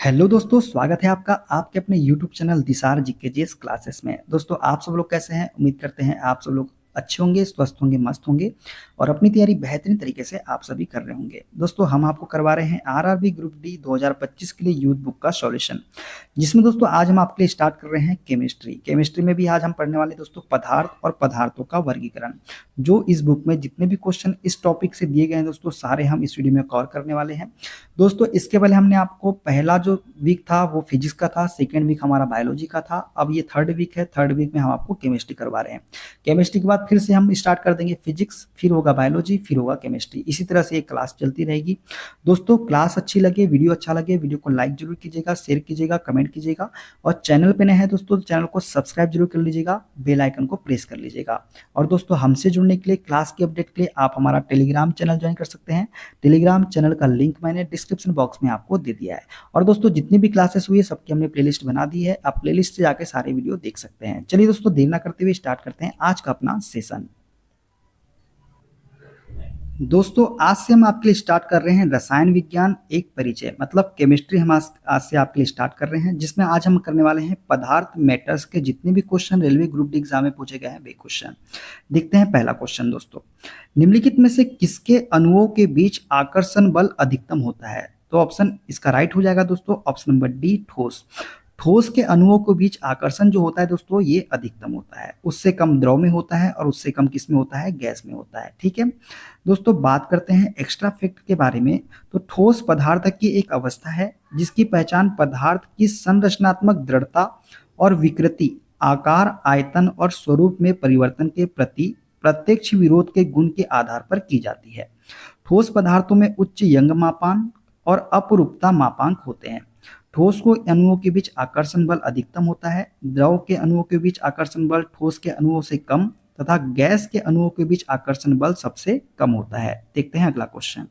Hello दोस्तों, स्वागत है आपका आपके अपने यूट्यूब चैनल दिसार जीकेजीएस क्लासेस में। दोस्तों, आप सब लोग कैसे हैं? उम्मीद करते हैं आप सब लोग अच्छे होंगे, स्वस्थ होंगे, मस्त होंगे और अपनी तैयारी बेहतरीन तरीके से आप सभी कर रहे होंगे। दोस्तों, हम आपको करवा रहे हैं आरआरबी ग्रुप डी 2025 के लिए यूथ बुक का सॉल्यूशन, जिसमें दोस्तों आज हम आपके लिए स्टार्ट कर रहे हैं केमिस्ट्री। केमिस्ट्री में भी आज हम पढ़ने वाले दोस्तों पदार्थ और पदार्थों का वर्गीकरण। जो इस बुक में जितने भी क्वेश्चन इस टॉपिक से दिए गए हैं दोस्तों, सारे हम इस वीडियो में कवर करने वाले हैं। दोस्तों, इसके पहले हमने आपको पहला जो वीक था वो फिजिक्स का था, सेकेंड वीक हमारा बायोलॉजी का था, अब ये थर्ड वीक है। थर्ड वीक में हम आपको केमिस्ट्री करवा रहे हैं। केमिस्ट्री के बाद फिर से हम स्टार्ट कर देंगे फिजिक्स, फिर होगा बायोलॉजी, फिर होगा केमिस्ट्री। इसी तरह से ये क्लास चलती रहेगी। दोस्तों, क्लास अच्छी लगे, वीडियो अच्छा लगे, वीडियो को लाइक जरूर कीजिएगा, शेयर कीजिएगा, कमेंट कीजिएगा और चैनल पे नए हैं दोस्तों तो चैनल को सब्सक्राइब जरूर कर लीजिएगा, बेल आइकन को प्रेस कर लीजिएगा। और दोस्तों, हमसे जुड़ने के लिए, क्लास की अपडेट के लिए आप हमारा टेलीग्राम चैनल ज्वाइन कर सकते हैं। टेलीग्राम चैनल का लिंक मैंने डिस्क्रिप्शन बॉक्स में आपको दे दिया है। और दोस्तों, जितनी भी क्लासेस हुई है सबकी हमने प्लेलिस्ट बना दी है, आप प्लेलिस्ट से जाके सारे वीडियो देख सकते हैं। चलिए दोस्तों, देर ना करते हुए स्टार्ट करते हैं आज का अपना सेशन। दोस्तों, आज से हम आपके लिए स्टार्ट कर रहे हैं रसायन विज्ञान एक परिचय, मतलब केमिस्ट्री। हम आज से आपके लिए स्टार्ट कर रहे हैं, जिसमें आज हम करने वाले हैं पदार्थ मैटर्स के जितने भी question railway group D exam में पूछे गए हैं वे क्वेश्चन। देखते हैं पहला क्वेश्चन दोस्तों। निम्नलिखित में से किसके अणुओं के बीच आकर्षण बल अधिकतम होता है? तो ऑप्शन इसका राइट हो जाएगा दोस्तों, ऑप्शन नंबर डी, ठोस। ठोस के अणुओं के बीच आकर्षण जो होता है दोस्तों, ये अधिकतम होता है। उससे कम द्रव में होता है और उससे कम किस में होता है? गैस में होता है। ठीक है दोस्तों, बात करते हैं एक्स्ट्रा फैक्ट के बारे में। तो ठोस पदार्थ की एक अवस्था है जिसकी पहचान पदार्थ की संरचनात्मक दृढ़ता और विकृति, आकार, आयतन और स्वरूप में परिवर्तन के प्रति प्रत्यक्ष विरोध के गुण के आधार पर की जाती है। ठोस पदार्थों में उच्च यंग मापांक और अपरूपता मापांक होते हैं। ठोस को अणुओं के बीच आकर्षण बल अधिकतम होता है। द्रव के अणुओं के बीच आकर्षण बल ठोस के अणुओं से कम तथा गैस के अणुओं के बीच आकर्षण बल सबसे कम होता है। देखते हैं अगला क्वेश्चन।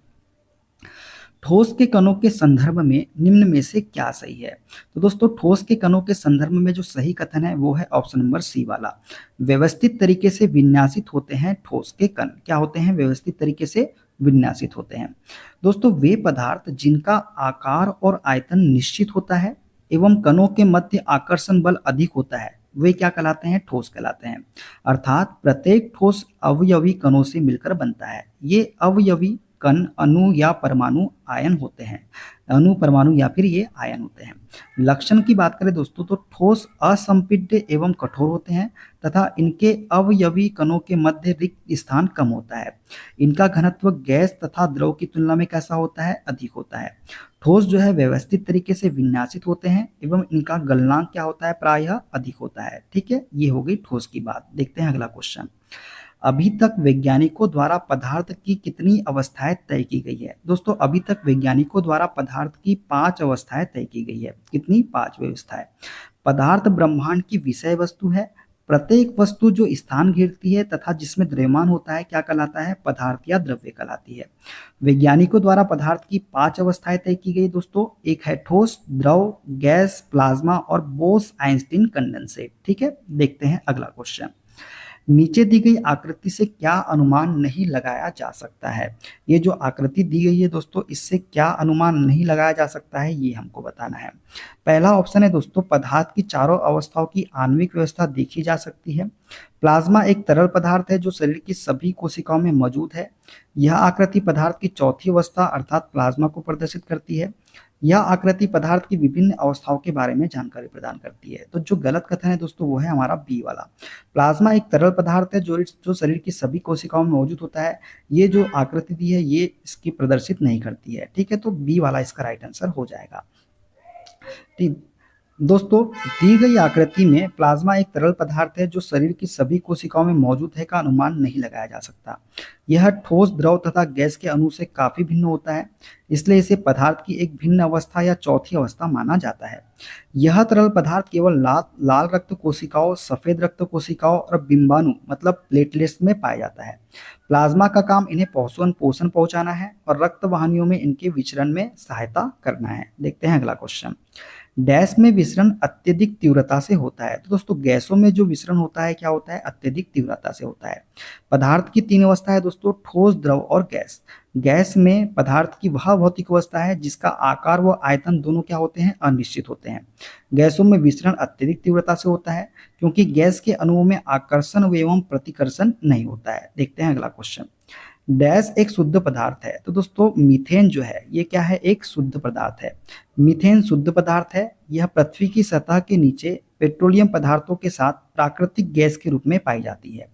ठोस के कणों के संदर्भ में निम्न में से क्या सही है? तो दोस्तों, ठोस के कणों के संदर्भ में जो सही कथन है वो है ऑप्शन नंबर सी वाला। व्यवस्थित तरीके से विन्यासित होते हैं ठोस के कण। क्या होते हैं? व्यवस्थित तरीके से विन्यासित होते हैं। दोस्तों, वे पदार्थ जिनका आकार और आयतन निश्चित होता है एवं कणों के मध्य आकर्षण बल अधिक होता है, वे क्या कहलाते हैं? ठोस कहलाते हैं। अर्थात प्रत्येक ठोस अवयवी कणों से मिलकर बनता है। ये अवयवी कण अणु या परमाणु आयन होते हैं। अणु, परमाणु या फिर ये आयन होते हैं। लक्षण की बात करें दोस्तों तो ठोस असंपीड्य एवं कठोर होते हैं तथा इनके अवयवी कणों के मध्य रिक्त स्थान कम होता है। इनका घनत्व गैस तथा द्रव की तुलना में कैसा होता है? अधिक होता है। ठोस जो है व्यवस्थित तरीके से विन्यासित होते हैं एवं इनका गलनांक क्या होता है? प्रायः अधिक होता है। ठीक है, ये हो गई ठोस की बात। देखते हैं अगला क्वेश्चन। अभी तक वैज्ञानिकों द्वारा पदार्थ की कितनी अवस्थाएं तय की गई है? दोस्तों, अभी तक वैज्ञानिकों द्वारा पदार्थ की 5 अवस्थाएं तय की गई है। कितनी? 5 व्यवस्थाएं। पदार्थ ब्रह्मांड की विषय वस्तु है। प्रत्येक वस्तु जो स्थान घेरती है तथा जिसमें द्रव्यमान होता है क्या कहलाता है? पदार्थ या द्रव्य कहलाती है। वैज्ञानिकों द्वारा पदार्थ की 5 अवस्थाएं तय की गई दोस्तों। एक है ठोस, द्रव, गैस, प्लाज्मा और बोस आइंस्टीन कंडेंसेट। ठीक है, देखते हैं अगला क्वेश्चन। नीचे दी गई आकृति से क्या अनुमान नहीं लगाया जा सकता है? ये जो आकृति दी गई है दोस्तों, इससे क्या अनुमान नहीं लगाया जा सकता है, ये हमको बताना है। पहला ऑप्शन है दोस्तों, पदार्थ की चारों अवस्थाओं की आणविक व्यवस्था देखी जा सकती है। प्लाज्मा एक तरल पदार्थ है जो शरीर की सभी कोशिकाओं में मौजूद है। यह आकृति पदार्थ की चौथी अवस्था अर्थात प्लाज्मा को प्रदर्शित करती है। यह आकृति पदार्थ की विभिन्न अवस्थाओं के बारे में जानकारी प्रदान करती है। तो जो गलत कथन है दोस्तों वो है हमारा बी वाला। प्लाज्मा एक तरल पदार्थ है जो शरीर की सभी कोशिकाओं में मौजूद होता है। ये जो आकृति दी है ये इसकी प्रदर्शित नहीं करती है। ठीक है, तो बी वाला इसका राइट आंसर हो जाएगा। ठीक दोस्तों, दी गई आकृति में प्लाज्मा एक तरल पदार्थ है जो शरीर की सभी कोशिकाओं में मौजूद है का अनुमान नहीं लगाया जा सकता। यह ठोस, द्रव तथा गैस के अणु से काफी भिन्न होता है, इसलिए इसे पदार्थ की एक भिन्न अवस्था या चौथी अवस्था माना जाता है। यह तरल पदार्थ केवल लाल रक्त कोशिकाओं, सफेद रक्त कोशिकाओं और बिंबाणु मतलब प्लेटलेट्स में पाया जाता है। प्लाज्मा का काम इन्हें पोषण पहुंचाना है और रक्त वाहिनियों में इनके विचरण में सहायता करना है। देखते हैं अगला क्वेश्चन। डैश में विसरण अत्यधिक तीव्रता से होता है। तो दोस्तों, गैसों में जो विसरण होता है क्या होता है? अत्यधिक तीव्रता से होता है। पदार्थ की 3 अवस्था है दोस्तों, ठोस, द्रव और गैस। गैस में पदार्थ की वह भौतिक अवस्था है जिसका आकार व आयतन दोनों क्या होते हैं, अनिश्चित होते हैं। गैसों में विसरण अत्यधिक तीव्रता से होता है क्योंकि गैस के अणुओं में आकर्षण एवं प्रतिकर्षण नहीं होता है। देखते हैं अगला क्वेश्चन। डैश एक शुद्ध पदार्थ है। तो दोस्तों मीथेन जो है ये क्या है, एक शुद्ध पदार्थ है। मीथेन शुद्ध पदार्थ है। यह पृथ्वी की सतह के नीचे पेट्रोलियम पदार्थों के साथ प्राकृतिक गैस के रूप में पाई जाती है।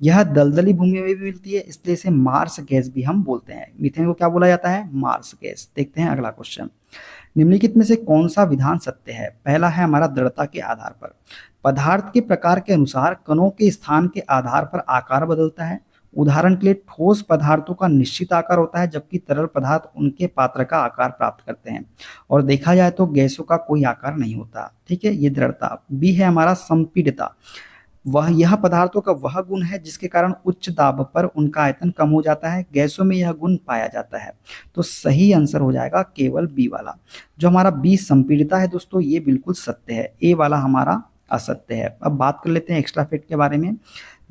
यह दलदली भूमि में भी मिलती है, इसलिए इसे मार्स गैस भी हम बोलते हैं। मीथेन को क्या बोला जाता है, मार्स गैस। देखते हैं अगला क्वेश्चन। निम्नलिखित में से कौन सा विधान सत्य है। पहला है हमारा दृढ़ता के आधार पर। पदार्थ के प्रकार के अनुसार कणों के स्थान के आधार पर आकार बदलता है। उदाहरण के लिए ठोस पदार्थों का निश्चित आकार होता है जबकि तरल पदार्थ उनके पात्र का आकार प्राप्त करते हैं। और देखा जाए तो गैसों का कोई आकार नहीं होता। ठीक है, ये दृढ़ता। बी है हमारा संपीड़ितता। यह पदार्थों का वह गुण है जिसके कारण उच्च दाब पर उनका आयतन कम हो जाता है। गैसों में यह गुण पाया जाता है। तो सही आंसर हो जाएगा केवल बी वाला। जो हमारा बी संपीड़ितता है दोस्तों, ये बिल्कुल सत्य है। ए वाला हमारा असत्य है। अब बात कर लेते हैं एक्स्ट्रा फैक्ट के बारे में।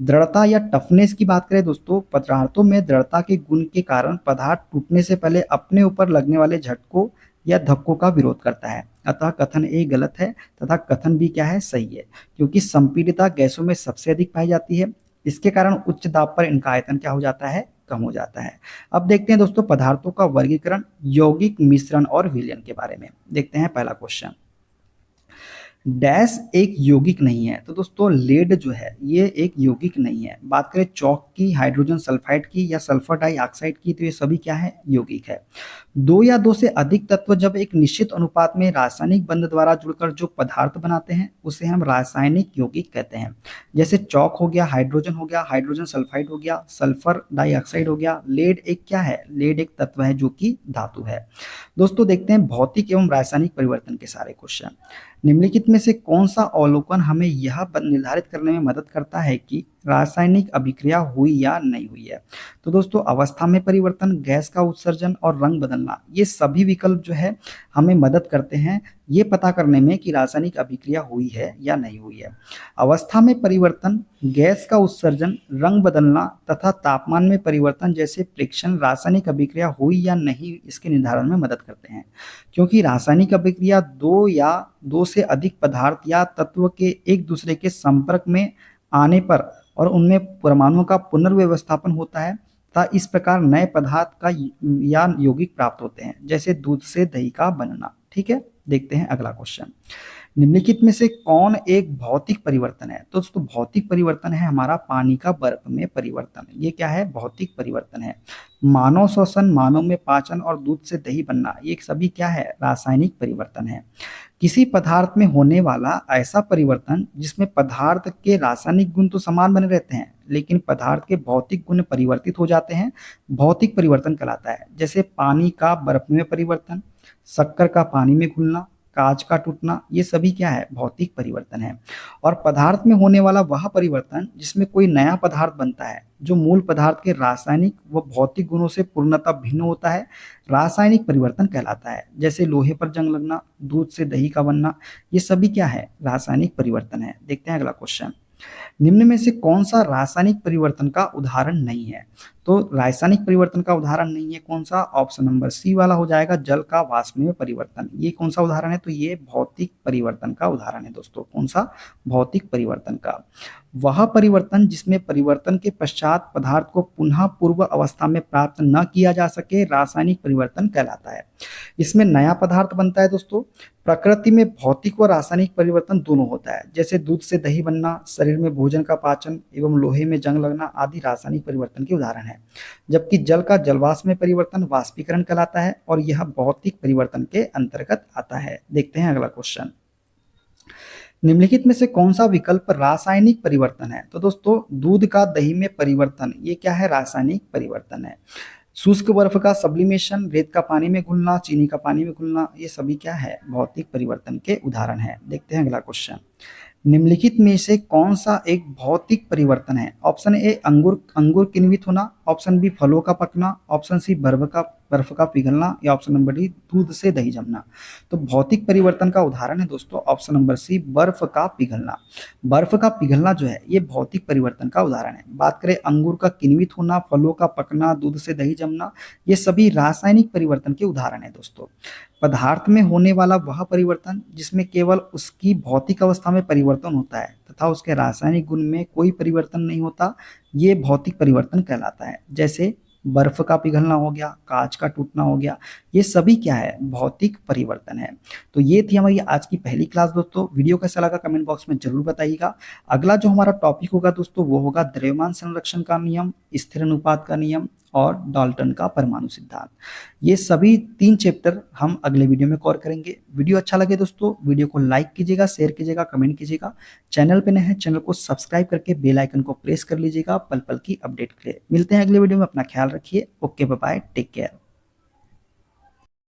दृढ़ता या टफनेस की बात करें दोस्तों, पदार्थों में दृढ़ता के गुण के कारण पदार्थ टूटने से पहले अपने ऊपर लगने वाले झटकों या धक्कों का विरोध करता है। अतः कथन ए गलत है तथा कथन बी क्या है, सही है। क्योंकि संपीड़ितता गैसों में सबसे अधिक पाई जाती है। इसके कारण उच्च दाब पर इनका आयतन क्या हो जाता है, कम हो जाता है। अब देखते हैं दोस्तों पदार्थों का वर्गीकरण, यौगिक, मिश्रण और विलयन के बारे में। देखते हैं पहला क्वेश्चन। डैश एक यौगिक नहीं है। तो दोस्तों लेड जो है ये एक यौगिक नहीं है। बात करें चौक की, हाइड्रोजन सल्फाइड की या सल्फर डाइऑक्साइड की, तो ये सभी क्या है, यौगिक है। दो या दो से अधिक तत्व जब एक निश्चित अनुपात में रासायनिक बंध द्वारा जुड़कर जो पदार्थ बनाते हैं उसे हम रासायनिक यौगिक कहते हैं। जैसे चौक हो गया, हाइड्रोजन हो गया, हाइड्रोजन सल्फाइड हो गया, सल्फर डाइऑक्साइड हो गया। लेड एक क्या है, लेड एक तत्व है जो कि धातु है। दोस्तों देखते हैं भौतिक एवं रासायनिक परिवर्तन के सारे क्वेश्चन। निम्नलिखित में से कौन सा अवलोकन हमें यह निर्धारित करने में मदद करता है कि रासायनिक अभिक्रिया हुई या नहीं हुई है। तो दोस्तों अवस्था में परिवर्तन, गैस का उत्सर्जन और रंग बदलना, ये सभी विकल्प जो है हमें मदद करते हैं ये पता करने में कि रासायनिक अभिक्रिया हुई है या नहीं हुई है। अवस्था में परिवर्तन, गैस का उत्सर्जन, रंग बदलना तथा तापमान में परिवर्तन जैसे फ्रिक्शन रासायनिक अभिक्रिया हुई या नहीं इसके निर्धारण में मदद करते हैं। क्योंकि रासायनिक अभिक्रिया दो या दो से अधिक पदार्थ या तत्व के एक दूसरे के संपर्क में आने पर और उनमें परमाणुओं का पुनर्व्यवस्थापन होता है तथा इस प्रकार नए पदार्थ का या यौगिक प्राप्त होते हैं, जैसे दूध से दही का बनना। ठीक है, देखते हैं अगला क्वेश्चन। निम्नलिखित में से कौन एक भौतिक परिवर्तन है। तो दोस्तों भौतिक परिवर्तन है हमारा पानी का बर्फ में परिवर्तन। ये क्या है, भौतिक परिवर्तन है। मानव श्वसन, मानव में पाचन और दूध से दही बनना, ये सभी क्या है, रासायनिक परिवर्तन है। किसी पदार्थ में होने वाला ऐसा परिवर्तन जिसमें पदार्थ के रासायनिक गुण तो समान बने रहते हैं लेकिन पदार्थ के भौतिक गुण परिवर्तित हो जाते हैं, भौतिक परिवर्तन कहलाता है। जैसे पानी का बर्फ में परिवर्तन, शक्कर का पानी में घुलना, कांच का टूटना, ये सभी क्या है, भौतिक परिवर्तन है। और पदार्थ में होने वाला वह परिवर्तन जिसमें कोई नया पदार्थ बनता है जो मूल पदार्थ के रासायनिक व भौतिक गुणों से पूर्णतः भिन्न होता है, रासायनिक परिवर्तन कहलाता है। जैसे लोहे पर जंग लगना, दूध से दही का बनना, ये सभी क्या है, रासायनिक परिवर्तन है। देखते हैं अगला क्वेश्चन। निम्न में से कौन सा रासायनिक परिवर्तन का उदाहरण नहीं है। तो रासायनिक परिवर्तन का उदाहरण नहीं है कौन सा, ऑप्शन नंबर सी वाला हो जाएगा, जल का वाष्प में परिवर्तन। ये कौन सा उदाहरण है, तो ये भौतिक परिवर्तन का उदाहरण है दोस्तों। कौन सा, भौतिक परिवर्तन का। वह परिवर्तन जिसमें परिवर्तन के पश्चात पदार्थ को पुनः पूर्व अवस्था में प्राप्त न किया जा सके, रासायनिक परिवर्तन कहलाता है। इसमें नया पदार्थ बनता है दोस्तों। प्रकृति में भौतिक व रासायनिक परिवर्तन दोनों होता है। जैसे दूध से दही बनना, शरीर में भोजन का पाचन एवं लोहे में जंग लगना आदि रासायनिक परिवर्तन के उदाहरण है। जबकि जल का जलवाष्प में परिवर्तन वाष्पीकरण कहलाता है और यह भौतिक परिवर्तन के अंतर्गत आता है। देखते हैं अगला क्वेश्चन। निम्नलिखित में से कौन सा विकल्प रासायनिक परिवर्तन है। तो दोस्तों दूध का दही में परिवर्तन, ये क्या है, रासायनिक परिवर्तन है। शुष्क बर्फ का सब्लिमेशन, रेत का पानी में घुलना, चीनी का पानी में घुलना, ये सभी क्या है, भौतिक परिवर्तन के उदाहरण है। देखते हैं अगला क्वेश्चन। निम्नलिखित में से कौन सा एक भौतिक परिवर्तन है। ऑप्शन ए अंगूर किण्वित होना, ऑप्शन बी फलों का पकना, ऑप्शन सी बर्फ का पिघलना, या ऑप्शन नंबर डी दूध से दही जमना। तो भौतिक परिवर्तन का उदाहरण है दोस्तों ऑप्शन नंबर सी बर्फ का पिघलना। बर्फ का पिघलना जो है ये भौतिक परिवर्तन का उदाहरण है। बात करें अंगूर का किण्वित होना, फलों का पकना, दूध से दही जमना, ये सभी रासायनिक परिवर्तन के उदाहरण है दोस्तों। पदार्थ में होने वाला वह परिवर्तन जिसमें केवल उसकी भौतिक अवस्था में परिवर्तन होता है तथा उसके रासायनिक गुण में कोई परिवर्तन नहीं होता, ये भौतिक परिवर्तन कहलाता है। जैसे बर्फ का पिघलना हो गया, कांच का टूटना हो गया, ये सभी क्या है, भौतिक परिवर्तन है। तो ये थी हमारी आज की पहली क्लास दोस्तों। वीडियो कैसा लगा कमेंट बॉक्स में जरूर बताइएगा। अगला जो हमारा टॉपिक होगा दोस्तों वो होगा द्रव्यमान संरक्षण का नियम, स्थिर अनुपात का नियम और डाल्टन का परमाणु सिद्धांत। ये सभी 3 चैप्टर हम अगले वीडियो में कवर करेंगे। वीडियो अच्छा लगे दोस्तों वीडियो को लाइक कीजिएगा, शेयर कीजिएगा, कमेंट कीजिएगा। चैनल पे नए हैं चैनल को सब्सक्राइब करके बेल आइकन को प्रेस कर लीजिएगा पल पल की अपडेट के लिए। मिलते हैं अगले वीडियो में, अपना ख्याल रखिए। Okay bye bye, take care.